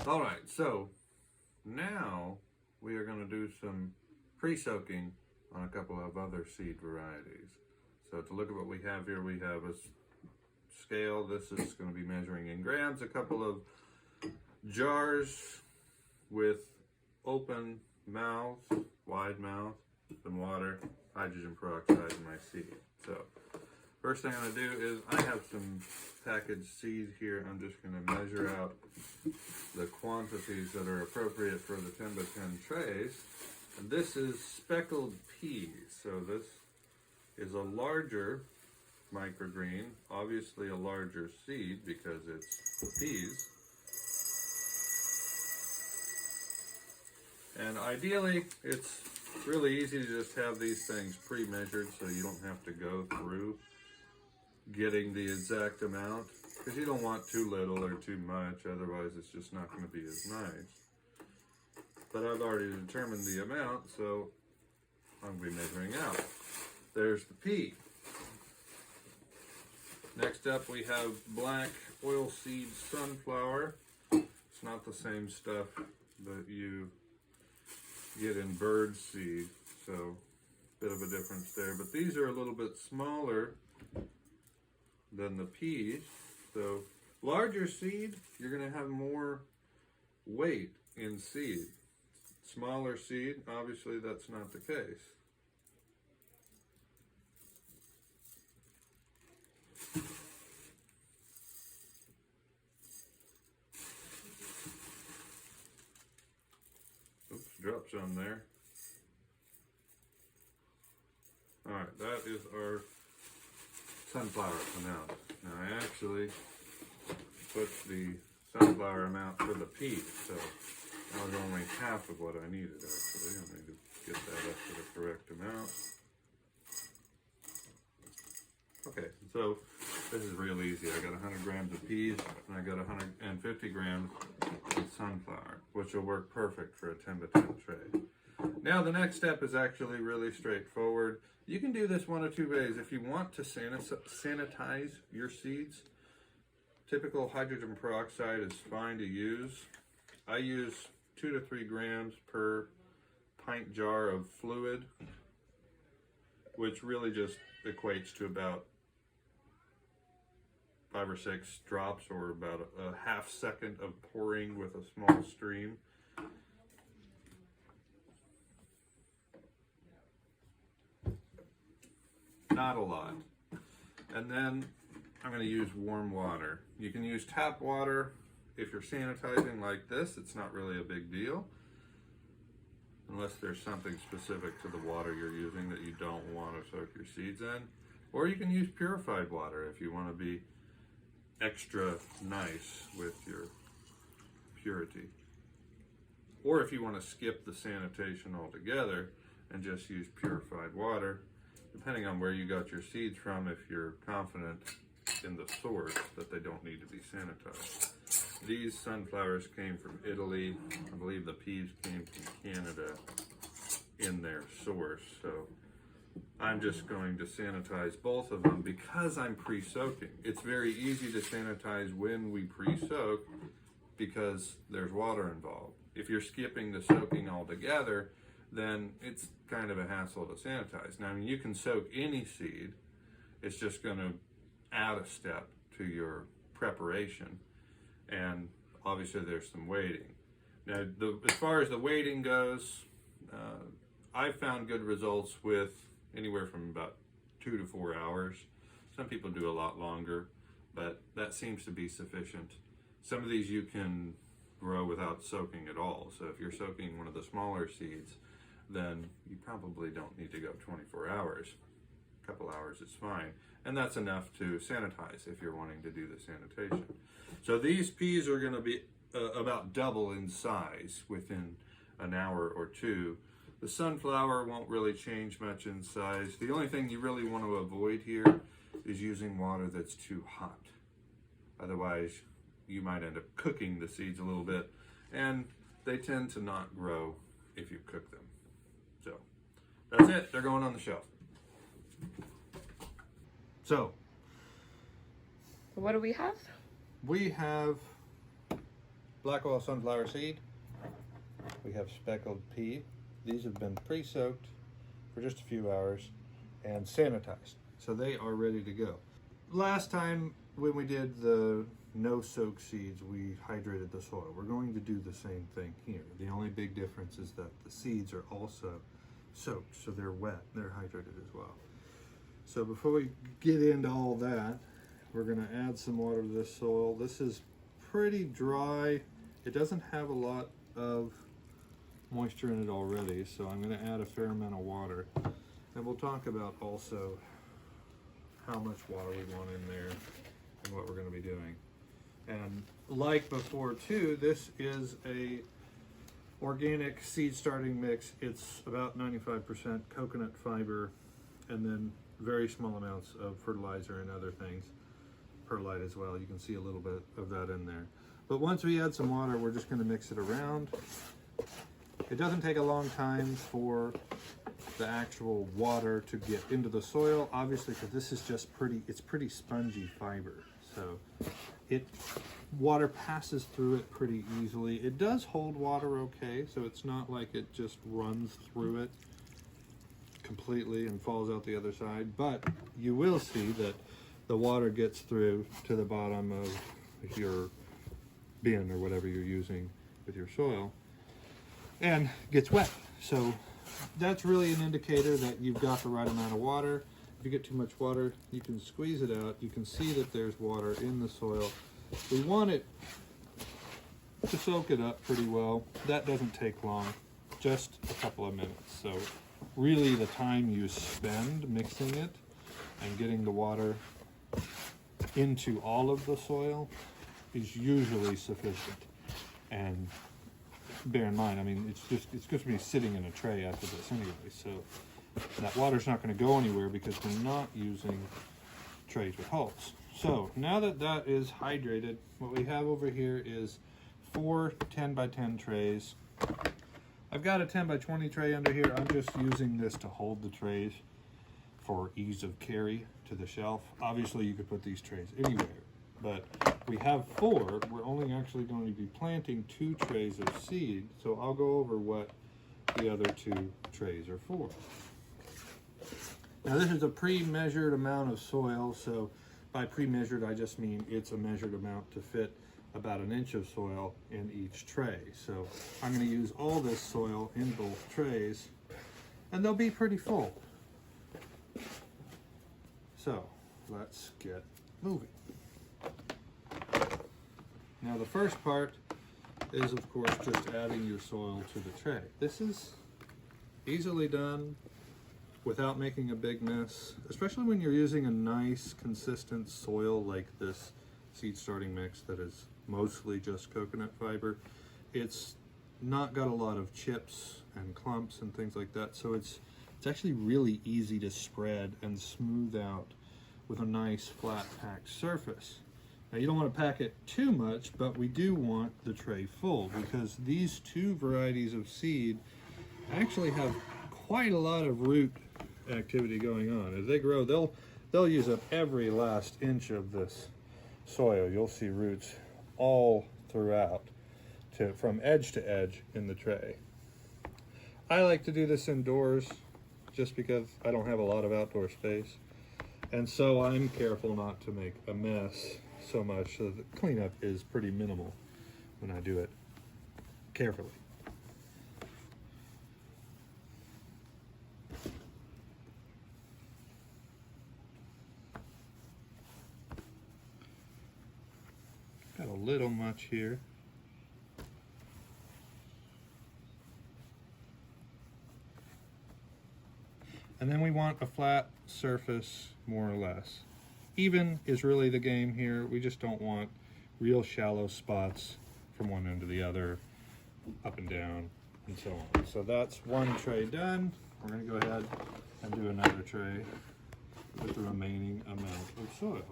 All right, so now we are going to do some pre-soaking on a couple of other seed varieties. So to look at what we have here, we have a scale. This is going to be measuring in grams, a couple of jars with open mouths, wide mouth, some water, hydrogen peroxide, and my seed. So first thing I'm going to do is I have some packaged seed here. I'm just going to measure out the quantities that are appropriate for the 10 by 10 trays. And this is speckled peas. So this is a larger microgreen, obviously a larger seed because it's peas. And ideally, it's really easy to just have these things pre-measured so you don't have to go through getting the exact amount, because you don't want too little or too much, otherwise it's just not going to be as nice. But I've already determined the amount, so I'm going to be measuring out. There's the pea. Next up we have black oilseed sunflower. It's not the same stuff that you get in bird seed, so bit of a difference there. But these are a little bit smaller than the peas. So larger seed, you're going to have more weight in seed. Smaller seed, obviously that's not the case. Oops, dropped some there. All right, that is our sunflower amount. Now I actually put the sunflower amount for the peas, so that was only half of what I needed actually. I need to get that up to the correct amount. Okay, so this is real easy. I got 100 grams of peas and I got 150 grams of sunflower, which will work perfect for a 10 by 10 tray. Now the next step is actually really straightforward. You can do this one of two ways. If you want to sanitize your seeds, typical hydrogen peroxide is fine to use. I use 2 to 3 grams per pint jar of fluid, which really just equates to about 5 or 6 drops, or about a half second of pouring with a small stream. Not a lot. And then I'm going to use warm water. You can use tap water if you're sanitizing like this. It's not really a big deal, unless there's something specific to the water you're using that you don't want to soak your seeds in. Or you can use purified water if you want to be extra nice with your purity. Or if you want to skip the sanitation altogether and just use purified water, depending on where you got your seeds from, if you're confident in the source that they don't need to be sanitized. These sunflowers came from Italy. I believe the peas came from Canada in their source. So I'm just going to sanitize both of them because I'm pre-soaking. It's very easy to sanitize when we pre-soak because there's water involved. If you're skipping the soaking altogether, then it's kind of a hassle to sanitize. Now, I mean, you can soak any seed. It's just going to add a step to your preparation, and obviously there's some waiting. Now, as far as the waiting goes, I've found good results with anywhere from about 2 to 4 hours. Some people do a lot longer, but that seems to be sufficient. Some of these you can grow without soaking at all. So if you're soaking one of the smaller seeds, then you probably don't need to go 24 hours. A couple hours is fine. And that's enough to sanitize if you're wanting to do the sanitation. So these peas are going to be about double in size within an hour or two. The sunflower won't really change much in size. The only thing you really want to avoid here is using water that's too hot. Otherwise, you might end up cooking the seeds a little bit, and they tend to not grow if you cook them. So that's it. They're going on the shelf. So what do we have? we have black oil sunflower seed. We have speckled pea. These have been pre-soaked for just a few hours and sanitized, so they are ready to go. Last time when we did the no-soak seeds, we hydrated the soil. We're going to do the same thing here. The only big difference is that the seeds are also soaked, so they're wet, they're hydrated as well. So before we get into all that, we're going to add some water to this soil. This is pretty dry. It doesn't have a lot of moisture in it already, so I'm going to add a fair amount of water. And we'll talk about also how much water we want in there and what we're going to be doing. And like before too, this is a organic seed starting mix. It's about 95% coconut fiber and then very small amounts of fertilizer and other things. Perlite as well. You can see a little bit of that in there. But once we add some water, we're just going to mix it around. It doesn't take a long time for the actual water to get into the soil, obviously, because this is just it's pretty spongy fiber. So water passes through it pretty easily. It does hold water okay, so it's not like it just runs through it completely and falls out the other side, but you will see that the water gets through to the bottom of your bin or whatever you're using with your soil and gets wet. So that's really an indicator that you've got the right amount of water. If you get too much water, you can squeeze it out. You can see that there's water in the soil. We want it to soak it up pretty well. That doesn't take long, just a couple of minutes. So really the time you spend mixing it and getting the water into all of the soil is usually sufficient. And bear in mind, I mean, it's just going to be sitting in a tray after this anyway, so that water's not going to go anywhere because we're not using trays with holes. So now that that is hydrated, what we have over here is 4 10 by 10 trays. I've got a 10 by 20 tray under here. I'm just using this to hold the trays for ease of carry to the shelf. Obviously you could put these trays anywhere, but we have 4. We're only actually going to be planting 2 trays of seed, so I'll go over what the other 2 trays are for. Now this is a pre-measured amount of soil, so by pre-measured I just mean it's a measured amount to fit about 1 inch of soil in each tray. So I'm going to use all this soil in both trays, and they'll be pretty full. So let's get moving. Now the first part is of course just adding your soil to the tray. This is easily done without making a big mess, especially when you're using a nice consistent soil like this seed starting mix that is mostly just coconut fiber. It's not got a lot of chips and clumps and things like that, so it's actually really easy to spread and smooth out with a nice flat packed surface. Now you don't want to pack it too much, but we do want the tray full because these 2 varieties of seed actually have quite a lot of root activity going on. As they grow, they'll use up every last inch of this soil. You'll see roots all throughout from edge to edge in the tray. I like to do this indoors just because I don't have a lot of outdoor space, and so I'm careful not to make a mess so much, so the cleanup is pretty minimal when I do it carefully. Got a little much here. And then we want a flat surface, more or less. Even is really the game here. We just don't want real shallow spots from one end to the other, up and down, and so on. So that's one tray done. We're going to go ahead and do another tray with the remaining amount of soil.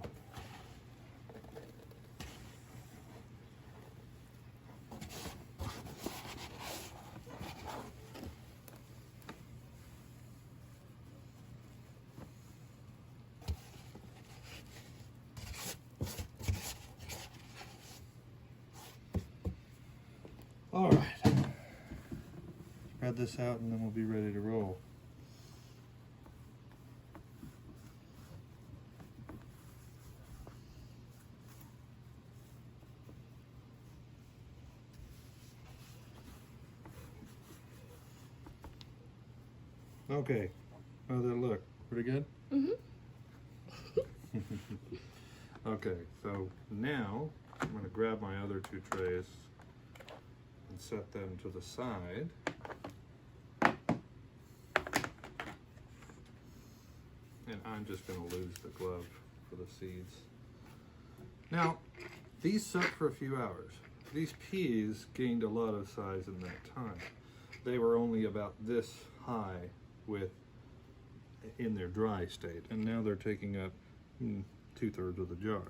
All right. Spread this out and then we'll be ready to roll. Okay, how's that look? Pretty good? Mm-hmm. Okay, so now I'm going to grab my other two trays and set them to the side. And I'm just going to lose the glove for the seeds. Now, these soak for a few hours. These peas gained a lot of size in that time. They were only about this high in their dry state, and now they're taking up 2/3 of the jar.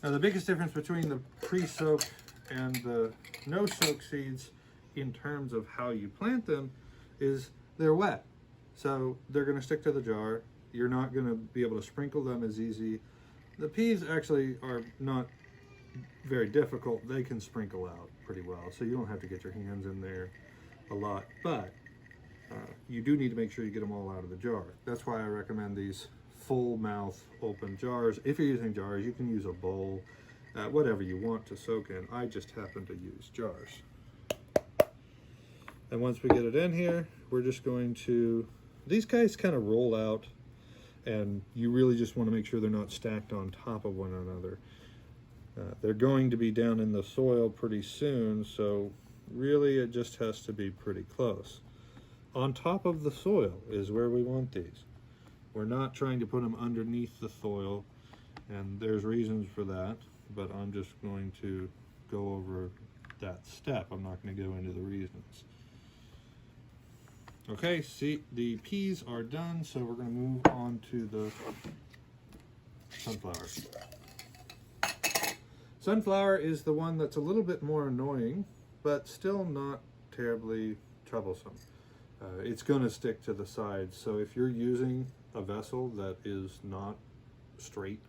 Now the biggest difference between the pre-soak and the no-soak seeds in terms of how you plant them is they're wet. So they're going to stick to the jar. You're not going to be able to sprinkle them as easy. The peas actually are not very difficult. They can sprinkle out pretty well, so you don't have to get your hands in there a lot, but you do need to make sure you get them all out of the jar. That's why I recommend these full mouth open jars. If you're using jars, you can use a bowl, whatever you want to soak in. I just happen to use jars. And once we get it in here, we're just going to, these guys kind of roll out, and you really just want to make sure they're not stacked on top of one another. They're going to be down in the soil pretty soon, so really it just has to be pretty close. On top of the soil is where we want these. We're not trying to put them underneath the soil, and there's reasons for that, but I'm just going to go over that step. I'm not going to go into the reasons. Okay, see, the peas are done, so we're going to move on to the sunflower. Sunflower is the one that's a little bit more annoying, but still not terribly troublesome. It's going to stick to the sides, so if you're using a vessel that is not straight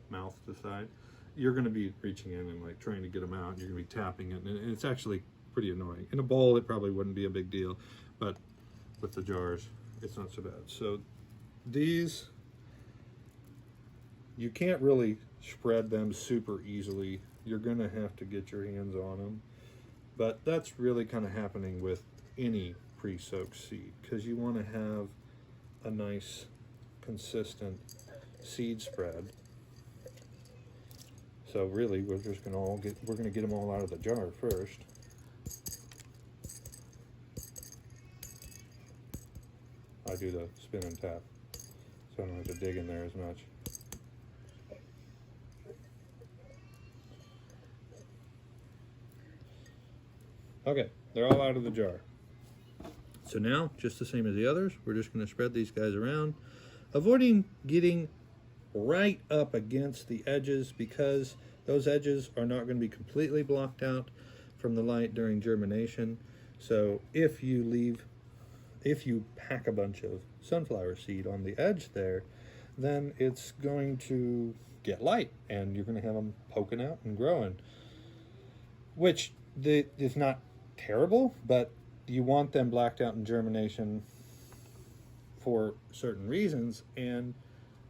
mouth to side, you're going to be reaching in and like trying to get them out, and you're going to be tapping it, and it's actually pretty annoying. In a bowl it probably wouldn't be a big deal, but with the jars it's not so bad. So these, you can't really spread them super easily. You're going to have to get your hands on them, but that's really kind of happening with any pre-soaked seed, because you want to have a nice consistent seed spread. So really we're just going to get them all out of the jar first. I do the spin and tap, so I don't have to dig in there as much. Okay, they're all out of the jar. So now, just the same as the others, we're just going to spread these guys around, avoiding getting right up against the edges, because those edges are not going to be completely blocked out from the light during germination. So if you pack a bunch of sunflower seed on the edge there, then it's going to get light and you're going to have them poking out and growing, which is not terrible, but you want them blacked out in germination for certain reasons, and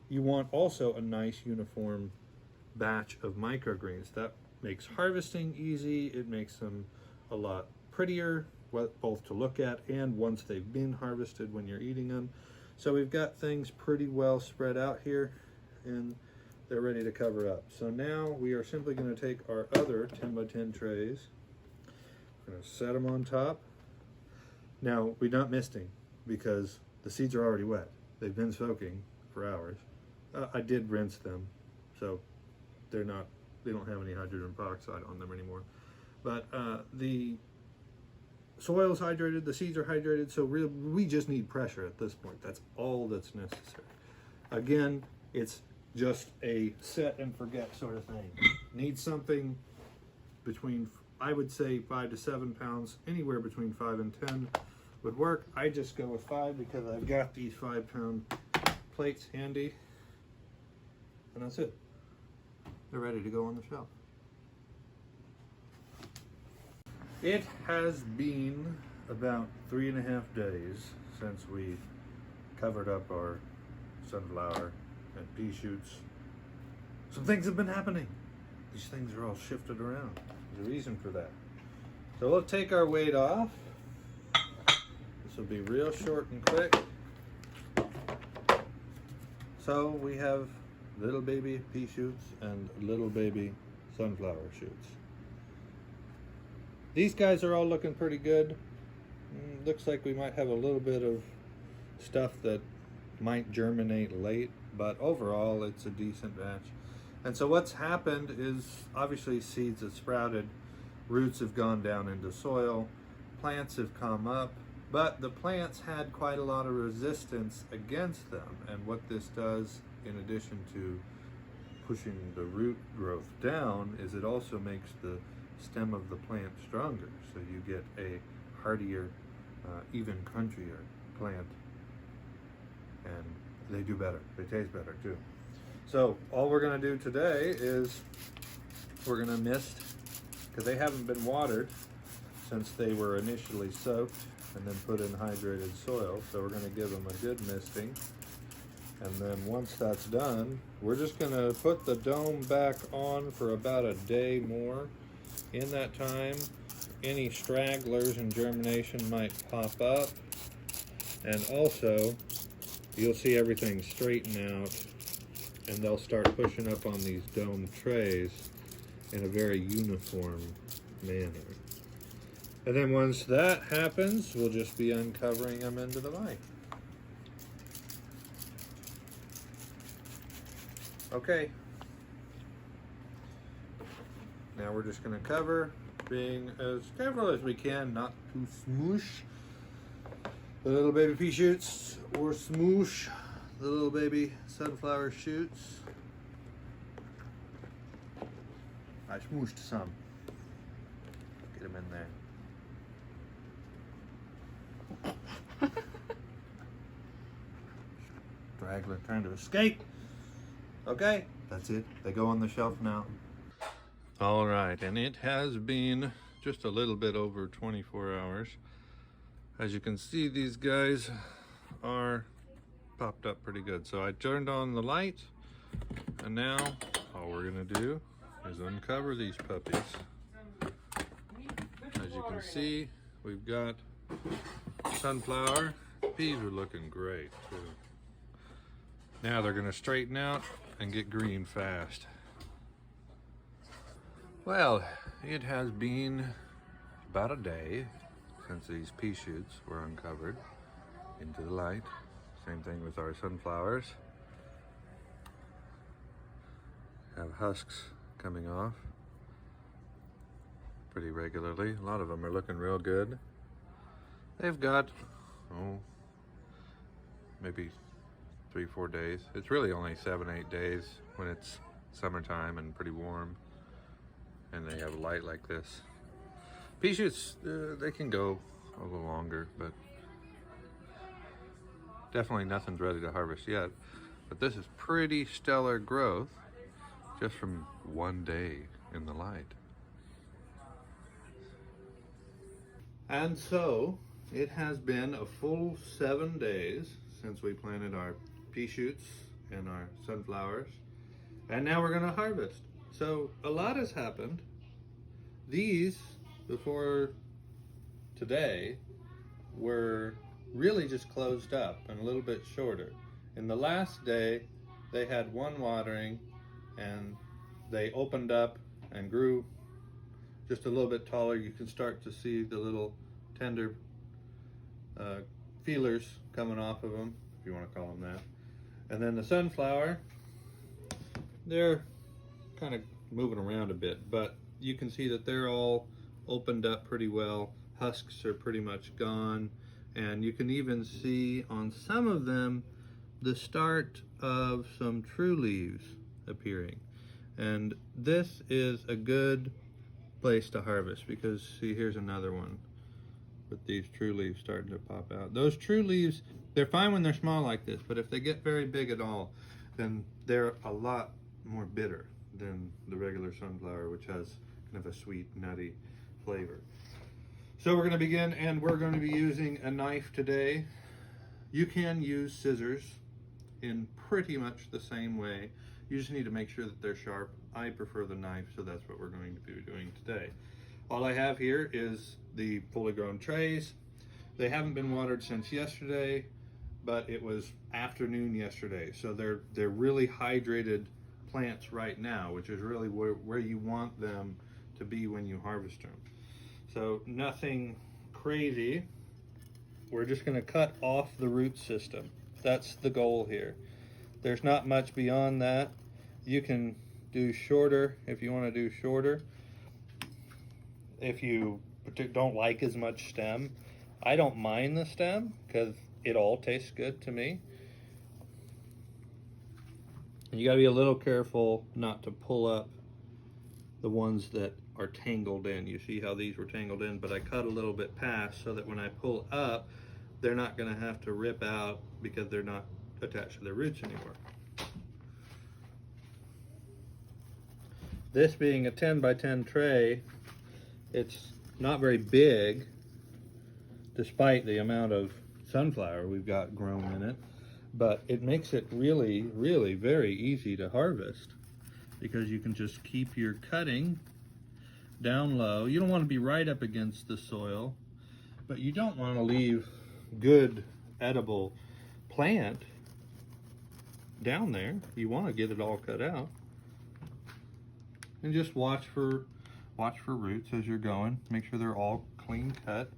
you want also a nice uniform batch of microgreens. That makes harvesting easy. It makes them a lot prettier, both to look at and once they've been harvested when you're eating them. So we've got things pretty well spread out here, and they're ready to cover up. So now we are simply going to take our other 10 by 10 trays. We're going to set them on top. Now, we're not misting because the seeds are already wet. They've been soaking for hours. I did rinse them, so they don't have any hydrogen peroxide on them anymore. But the soil's hydrated, the seeds are hydrated, so really, we just need pressure at this point. That's all that's necessary. Again, it's just a set and forget sort of thing. Need something between, I would say, 5 to 7 pounds, anywhere between 5 and 10 would work. I just go with 5 because I've got these 5-pound plates handy, and that's it. They're ready to go on the shelf. It has been about 3.5 days since we covered up our sunflower and pea shoots. Some things have been happening. These things are all shifted around. There's a reason for that. So we'll take our weight off. This will be real short and quick. So we have little baby pea shoots and little baby sunflower shoots. These guys are all looking pretty good. Looks like we might have a little bit of stuff that might germinate late, but overall it's a decent batch. And so what's happened is obviously seeds have sprouted, roots have gone down into soil, plants have come up, but the plants had quite a lot of resistance against them. And what this does, in addition to pushing the root growth down, is it also makes the stem of the plant stronger, so you get a hardier, even crunchier plant, and they do better. They taste better too. So all we're going to do today is we're going to mist, because they haven't been watered since they were initially soaked and then put in hydrated soil. So we're going to give them a good misting, and then once that's done, we're just going to put the dome back on for about a day more. In that time, any stragglers in germination might pop up, and also you'll see everything straighten out, and they'll start pushing up on these dome trays in a very uniform manner. And then once that happens, we'll just be uncovering them into the light. Okay. Now we're just going to cover, being as careful as we can not to smoosh the little baby pea shoots or smoosh the little baby sunflower shoots. I smooshed some. Get them in there. Straggler trying to escape. Okay, that's it. They go on the shelf now. All right, and it has been just a little bit over 24 hours. As you can see, these guys are popped up pretty good. So I turned on the light, and now all we're gonna do is uncover these puppies. As you can see, we've got sunflower. Peas are looking great too. Now they're gonna straighten out and get green fast. Well, it has been about a day since these pea shoots were uncovered into the light. Same thing with our sunflowers. Have husks coming off pretty regularly. A lot of them are looking real good. They've got, maybe 3-4 days. It's really only 7-8 days when it's summertime and pretty warm, and they have light like this. Pea shoots, they can go a little longer, but definitely nothing's ready to harvest yet. But this is pretty stellar growth just from one day in the light. And so it has been a full 7 days since we planted our pea shoots and our sunflowers, and now we're gonna harvest. So a lot has happened. These, before today, were really just closed up and a little bit shorter. In the last day, they had one watering, and they opened up and grew just a little bit taller. You can start to see the little tender feelers coming off of them, if you want to call them that. And then the sunflower, they're kind of moving around a bit, but you can see that they're all opened up pretty well. Husks are pretty much gone, and you can even see on some of them the start of some true leaves appearing. And this is a good place to harvest, because see, here's another one with these true leaves starting to pop out. Those true leaves, they're fine when they're small like this, but if they get very big at all, then they're a lot more bitter than the regular sunflower, which has kind of a sweet, nutty flavor. So we're going to begin, and we're going to be using a knife today. You can use scissors in pretty much the same way. You just need to make sure that they're sharp. I prefer the knife, so that's what we're going to be doing today. All I have here is the fully grown trays. They haven't been watered since yesterday, but it was afternoon yesterday, so they're really hydrated plants right now, which is really where you want them to be when you harvest them. So nothing crazy. We're just going to cut off the root system. That's the goal here. There's not much beyond that. You can do shorter if you want to do shorter. If you don't like as much stem, I don't mind the stem because it all tastes good to me. You got to be a little careful not to pull up the ones that are tangled in. You see how these were tangled in, but I cut a little bit past so that when I pull up, they're not going to have to rip out because they're not attached to their roots anymore. This being a 10 by 10 tray, it's not very big despite the amount of sunflower we've got grown in it, but it makes it really, really very easy to harvest because you can just keep your cutting down low. You don't want to be right up against the soil, but you don't want to leave good edible plant down there. You want to get it all cut out, and just watch for roots as you're going. Make sure they're all clean cut.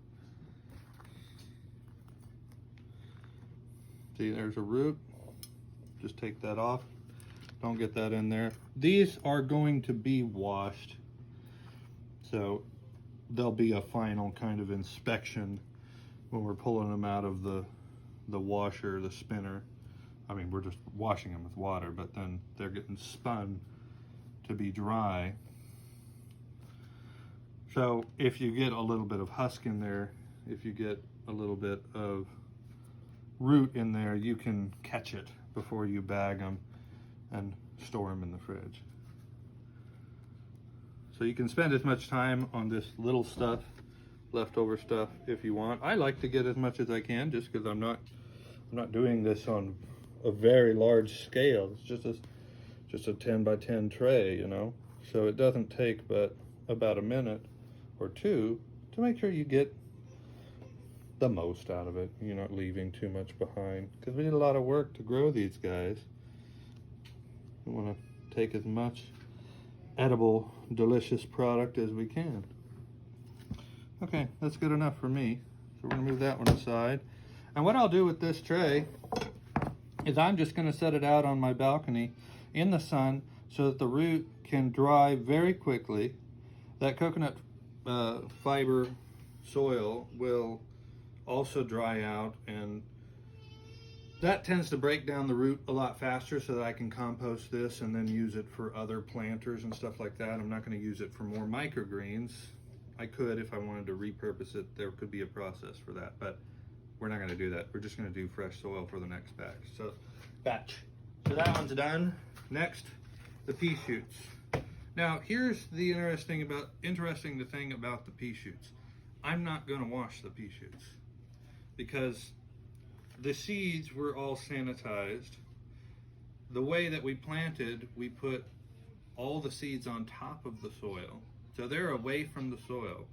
See, there's a root. Just take that off. Don't get that in there. These are going to be washed, so there'll be a final kind of inspection when we're pulling them out of the washer, the spinner. I mean, we're just washing them with water, but then they're getting spun to be dry. So if you get a little bit of husk in there, if you get a little bit of root in there, you can catch it before you bag them and store them in the fridge. So you can spend as much time on this little stuff, leftover stuff, if you want. I like to get as much as I can just because I'm not doing this on a very large scale. It's just a 10 by 10 tray, you know. So it doesn't take but about a minute or two to make sure you get the most out of it. You're not leaving too much behind because we did a lot of work to grow these guys. We want to take as much edible, delicious product as we can. Okay, that's good enough for me. So we're gonna move that one aside. And what I'll do with this tray is I'm just gonna set it out on my balcony in the sun so that the root can dry very quickly. That coconut fiber soil will also dry out, and that tends to break down the root a lot faster so that I can compost this and then use it for other planters and stuff like that. I'm not going to use it for more microgreens. I could if I wanted to repurpose it. There could be a process for that, but we're not going to do that. We're just going to do fresh soil for the next batch. So that one's done. Next, the pea shoots. Now, here's the interesting thing about the pea shoots. I'm not going to wash the pea shoots because the seeds were all sanitized. The way that we planted, we put all the seeds on top of the soil, so they're away from the soil.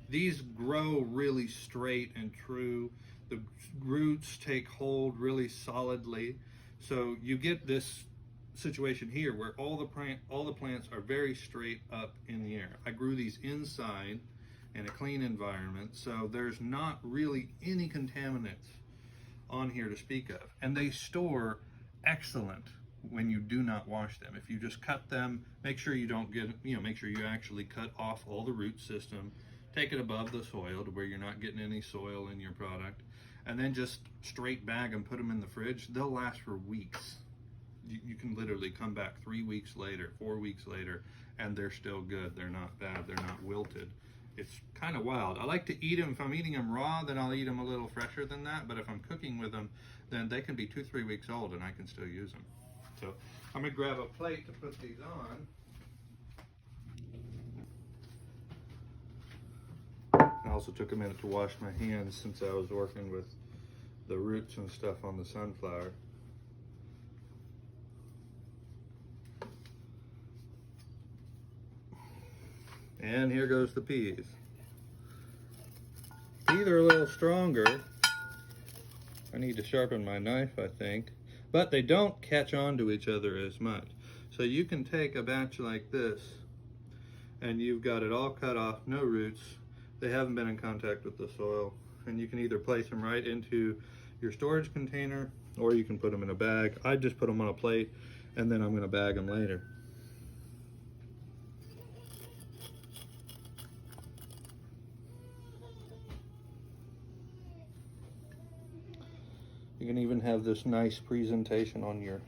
These grow really straight and true. The roots take hold really solidly, so you get this situation here where all the plants are very straight up in the air. I grew these inside in a clean environment, so there's not really any contaminants on here to speak of, and they store excellent when you do not wash them. If you just cut them, make sure you don't get, make sure you actually cut off all the root system, take it above the soil to where you're not getting any soil in your product, and then just straight bag them, put them in the fridge. They'll last for weeks. You can literally come back 3 weeks later, 4 weeks later, and they're still good. They're not bad. They're not wilted. It's kind of wild. I like to eat them. If I'm eating them raw, then I'll eat them a little fresher than that. But if I'm cooking with them, then they can be 2-3 weeks old and I can still use them. So I'm gonna grab a plate to put these on. And I'll also took a minute to wash my hands since I was working with the roots and stuff on the sunflower. And here goes the peas. Peas are a little stronger. I need to sharpen my knife, I think. But they don't catch on to each other as much. So you can take a batch like this, and you've got it all cut off, no roots. They haven't been in contact with the soil. And you can either place them right into your storage container, or you can put them in a bag. I just put them on a plate, and then I'm gonna bag them later. You can even have this nice presentation on your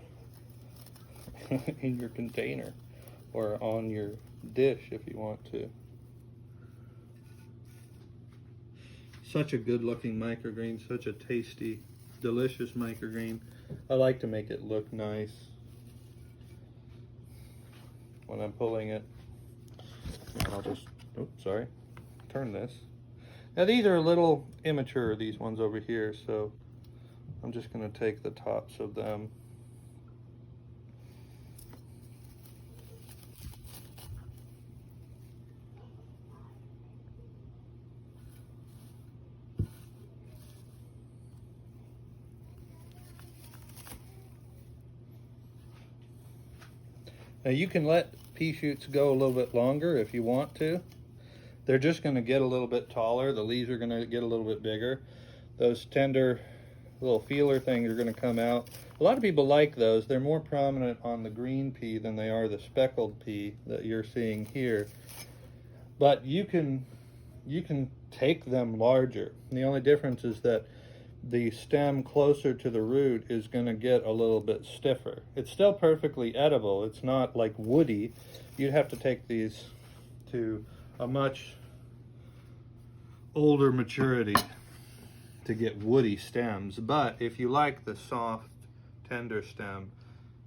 in your container or on your dish if you want to. Such a good looking microgreen, such a tasty, delicious microgreen. I like to make it look nice when I'm pulling it. I'll just, oops, sorry, turn this. Now these are a little immature, these ones over here, so I'm just going to take the tops of them. Now you can let pea shoots go a little bit longer if you want to. They're just going to get a little bit taller. The leaves are going to get a little bit bigger. Those tender little feeler things are going to come out. A lot of people like those. They're more prominent on the green pea than they are the speckled pea that you're seeing here. But you can take them larger. And the only difference is that the stem closer to the root is going to get a little bit stiffer. It's still perfectly edible. It's not like woody. You'd have to take these to a much older maturity to get woody stems. But if you like the soft, tender stem,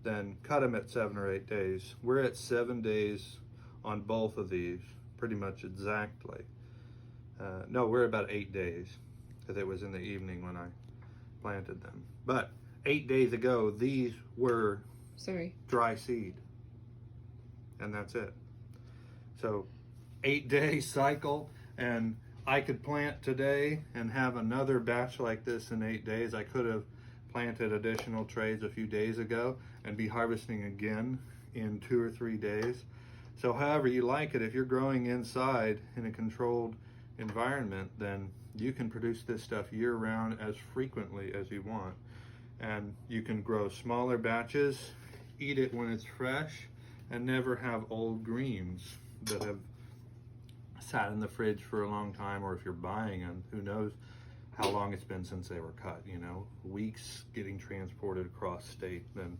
then cut them at 7 or 8 days. We're at 7 days on both of these, pretty much exactly. No, we're about 8 days, because it was in the evening when I planted them. But 8 days ago, these were dry seed, and that's it. So 8-day cycle, and I could plant today and have another batch like this in 8 days. I could have planted additional trays a few days ago and be harvesting again in 2 or 3 days. So however you like it, if you're growing inside in a controlled environment, then you can produce this stuff year-round as frequently as you want. And you can grow smaller batches, eat it when it's fresh, and never have old greens that have sat in the fridge for a long time, or if you're buying them, who knows how long it's been since they were cut, you know, weeks getting transported across state, then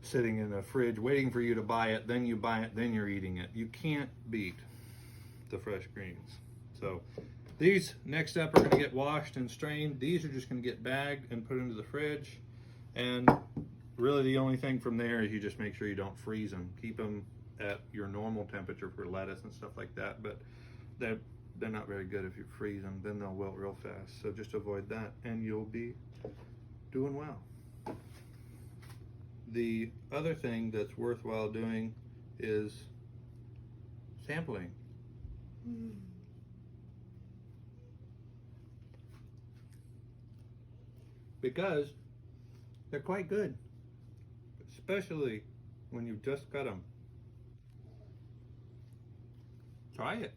sitting in a fridge waiting for you to buy it, then you buy it, then you're eating it. You can't beat the fresh greens. So these next up are going to get washed and strained. These are just going to get bagged and put into the fridge, and really the only thing from there is you just make sure you don't freeze them. Keep them at your normal temperature for lettuce and stuff like that, but they're not very good if you freeze them. Then they'll wilt real fast. So just avoid that and you'll be doing well. The other thing that's worthwhile doing is sampling. Because they're quite good, especially when you've just cut them. Try it.